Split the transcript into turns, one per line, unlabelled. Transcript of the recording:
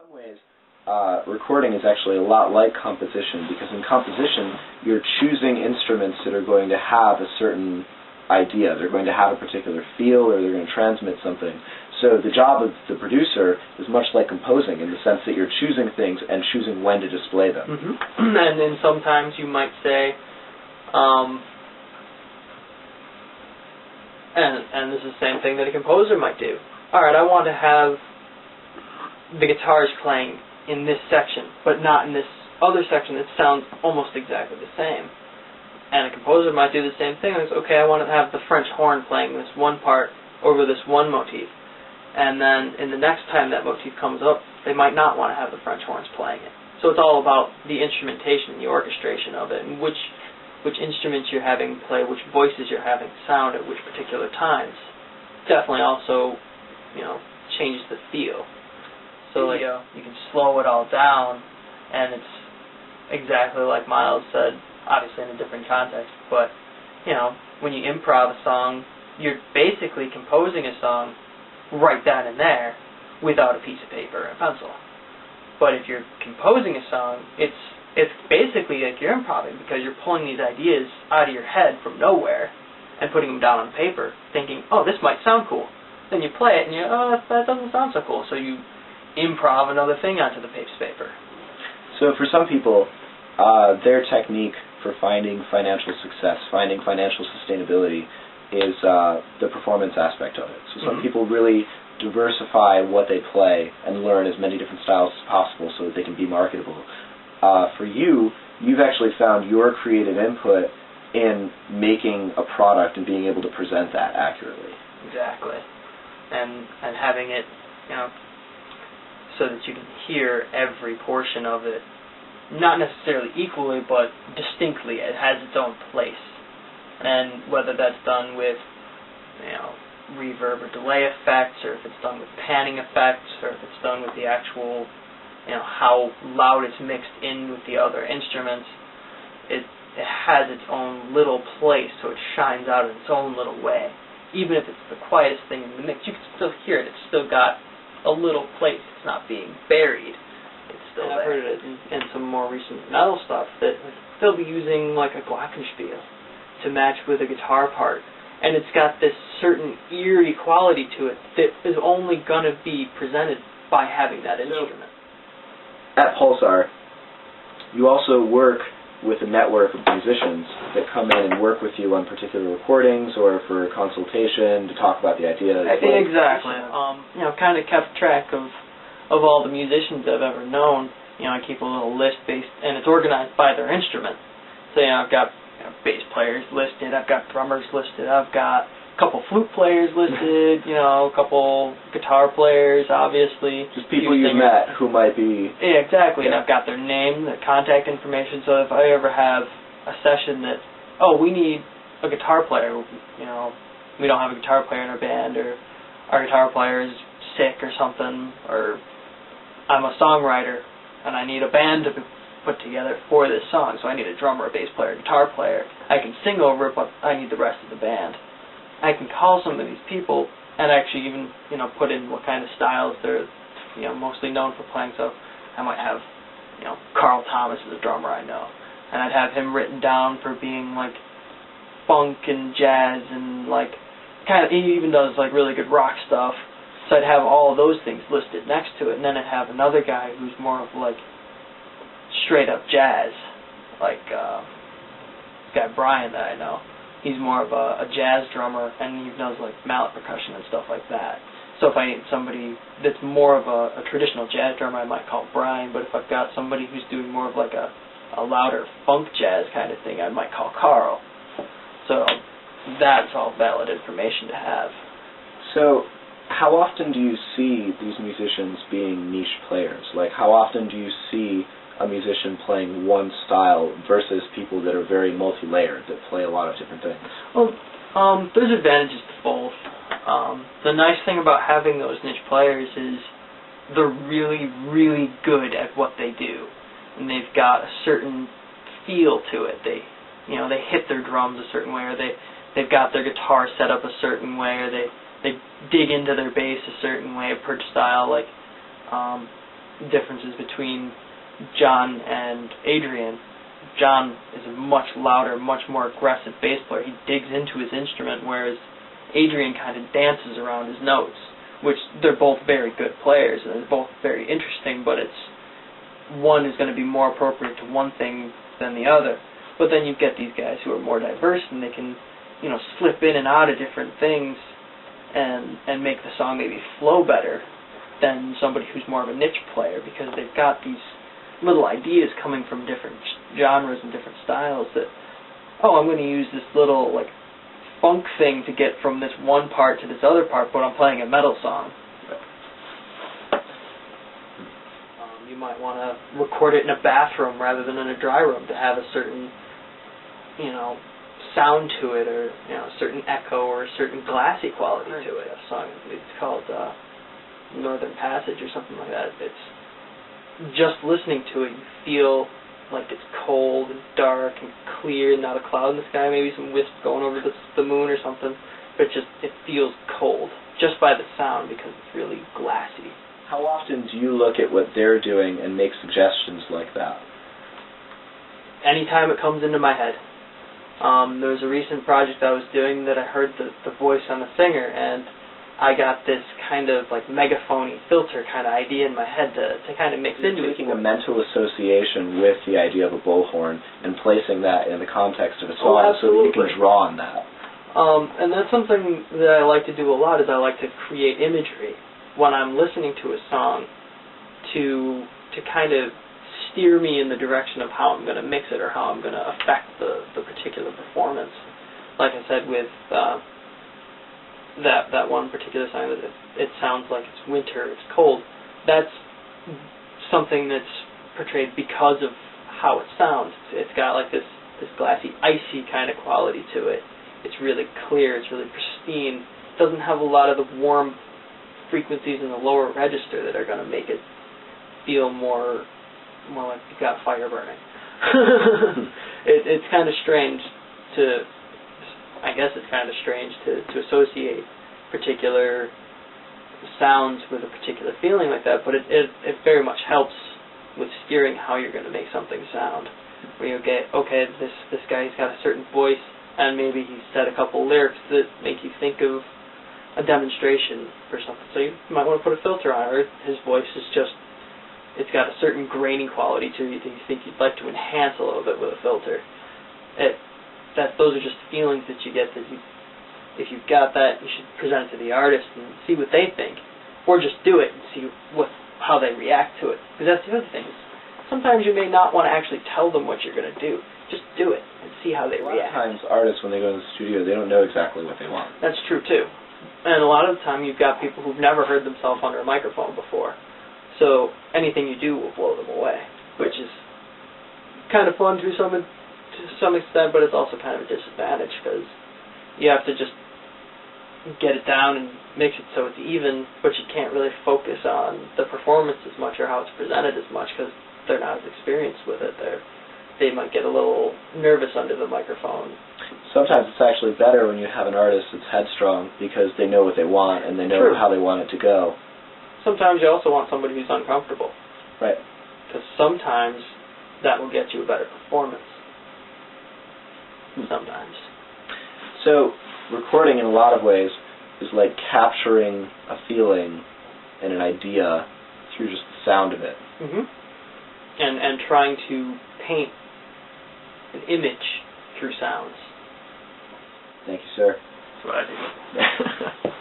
some ways, recording is actually a lot like composition, because in composition you're choosing instruments that are going to have a certain idea. They're going to have a particular feel, or they're going to transmit something. So the job of the producer is much like composing, in the sense that you're choosing things and choosing when to display them.
Mm-hmm. And then sometimes you might say, and this is the same thing that a composer might do. Alright, I want to have the guitars playing in this section, but not in this other section that sounds almost exactly the same. And a composer might do the same thing. It's, okay, I want to have the French horn playing this one part over this one motif. And then in the next time that motif comes up, they might not want to have the French horns playing it. So it's all about the instrumentation, the orchestration of it, and which instruments you're having play, which voices you're having sound at which particular times. Definitely also, changes the feel. So like, you can slow it all down, and it's exactly like Miles said, obviously in a different context, but, when you improv a song, you're basically composing a song right then and there without a piece of paper and a pencil. But if you're composing a song, it's basically like you're improvising, because you're pulling these ideas out of your head from nowhere and putting them down on paper, thinking, oh, this might sound cool. Then you play it and that doesn't sound so cool, so you improv another thing onto the paper.
So for some people, their technique for finding financial success, finding financial sustainability, is the performance aspect of it. So some people really diversify what they play and learn as many different styles as possible so that they can be marketable. For you, you've actually found your creative input in making a product and being able to present that accurately.
Exactly. And having it, so that you can hear every portion of it, not necessarily equally, but distinctly. It has its own place. And whether that's done with, reverb or delay effects, or if it's done with panning effects, or if it's done with the actual, how loud it's mixed in with the other instruments, it has its own little place, so it shines out in its own little way. Even if it's the quietest thing in the mix, you can still hear it. It's still got a little place. It's not being buried. It's still there. I've heard it in some more recent metal stuff that they'll be using like a glockenspiel to match with a guitar part, and it's got this certain eerie quality to it that is only going to be presented by having that instrument.
At Pulsar, you also work with a network of musicians that come in and work with you on particular recordings or for consultation to talk about the ideas.
Exactly. Kind of kept track of all the musicians I've ever known. I keep a little list based, and it's organized by their instrument. So I've got bass players listed, I've got drummers listed, I've got a couple flute players listed, a couple guitar players, obviously.
Just people you've met who might be...
Yeah, exactly, and I've got their name, their contact information, so if I ever have a session that, we need a guitar player, we don't have a guitar player in our band, or our guitar player is sick or something, or I'm a songwriter and I need a band to be put together for this song, so I need a drummer, a bass player, a guitar player. I can sing over it, but I need the rest of the band. I can call some of these people and actually even, put in what kind of styles they're, mostly known for playing. So I might have, Carl Thomas is a drummer I know, and I'd have him written down for being like funk and jazz and like he even does like really good rock stuff. So I'd have all of those things listed next to it, and then I'd have another guy who's more of like straight up jazz, like this guy Brian that I know. He's more of a jazz drummer, and he does like mallet percussion and stuff like that. So if I need somebody that's more of a traditional jazz drummer, I might call Brian. But if I've got somebody who's doing more of like a louder funk jazz kind of thing, I might call Carl. So that's all valid information to have.
So how often do you see these musicians being niche players? Like, how often do you see a musician playing one style versus people that are very multi-layered, that play a lot of different things?
Well, there's advantages to both. The nice thing about having those niche players is they're really, really good at what they do, and they've got a certain feel to it. They hit their drums a certain way, or they've got their guitar set up a certain way, or they dig into their bass a certain way, per style. Like differences between John and Adrian. John is a much louder, much more aggressive bass player. He digs into his instrument, whereas Adrian kind of dances around his notes, which they're both very good players, and they're both very interesting, but it's one is going to be more appropriate to one thing than the other. But then you get these guys who are more diverse, and they can, slip in and out of different things and make the song maybe flow better than somebody who's more of a niche player, because they've got these little ideas coming from different genres and different styles that, I'm going to use this little, funk thing to get from this one part to this other part, but I'm playing a metal song. You might want to record it in a bathroom rather than in a dry room to have a certain, sound to it, or a certain echo or a certain glassy quality to it. A song, it's called Northern Passage or something like that. It's just listening to it, you feel like it's cold and dark and clear, not a cloud in the sky, maybe some wisp going over the moon or something, but it feels cold just by the sound because it's really glassy.
How often do you look at what they're doing and make suggestions like that?
Anytime it comes into my head. There was a recent project I was doing that I heard the voice on the singer, and I got this kind of megaphony filter kind of idea in my head to kind of mix into it.
Making a mental association with the idea of a bullhorn and placing that in the context of a song so that you can draw on that.
And that's something that I like to do a lot, is I like to create imagery when I'm listening to a song to kind of steer me in the direction of how I'm going to mix it or how I'm going to affect the particular performance. Like I said, with that one particular song, that it sounds like it's winter, it's cold. That's something that's portrayed because of how it sounds. It's got this glassy, icy kind of quality to it. It's really clear, it's really pristine. It doesn't have a lot of the warm frequencies in the lower register that are going to make it feel more like you've got fire burning. It's kind of strange to associate particular sounds with a particular feeling like that, but it very much helps with steering how you're going to make something sound. Where you get, okay, this guy's got a certain voice, and maybe he said a couple lyrics that make you think of a demonstration or something. So you might want to put a filter on it, or his voice is just, it's got a certain graining quality to it that you think you'd like to enhance a little bit with a filter. Those are just feelings that you get that if you've got that, you should present it to the artist and see what they think, or just do it and see how they react to it. Because that's the other thing. Sometimes you may not want to actually tell them what you're going to do. Just do it and see how they react.
A lot of times artists, when they go to the studio, they don't know exactly what they want.
That's true too. And a lot of the time you've got people who've never heard themselves under a microphone before. So anything you do will blow them away, which is kind of fun to some extent, but it's also kind of a disadvantage because you have to just get it down and mix it so it's even, but you can't really focus on the performance as much or how it's presented as much because they're not as experienced with it. They might get a little nervous under the microphone.
Sometimes it's actually better when you have an artist that's headstrong because they know what they want and they know how they want it to go.
Sometimes you also want somebody who's uncomfortable.
Right.
Because sometimes that will get you a better performance. Sometimes.
So, recording in a lot of ways is like capturing a feeling and an idea through just the sound of it.
Mm-hmm. And trying to paint an image through sounds.
Thank you, sir.
That's what I do.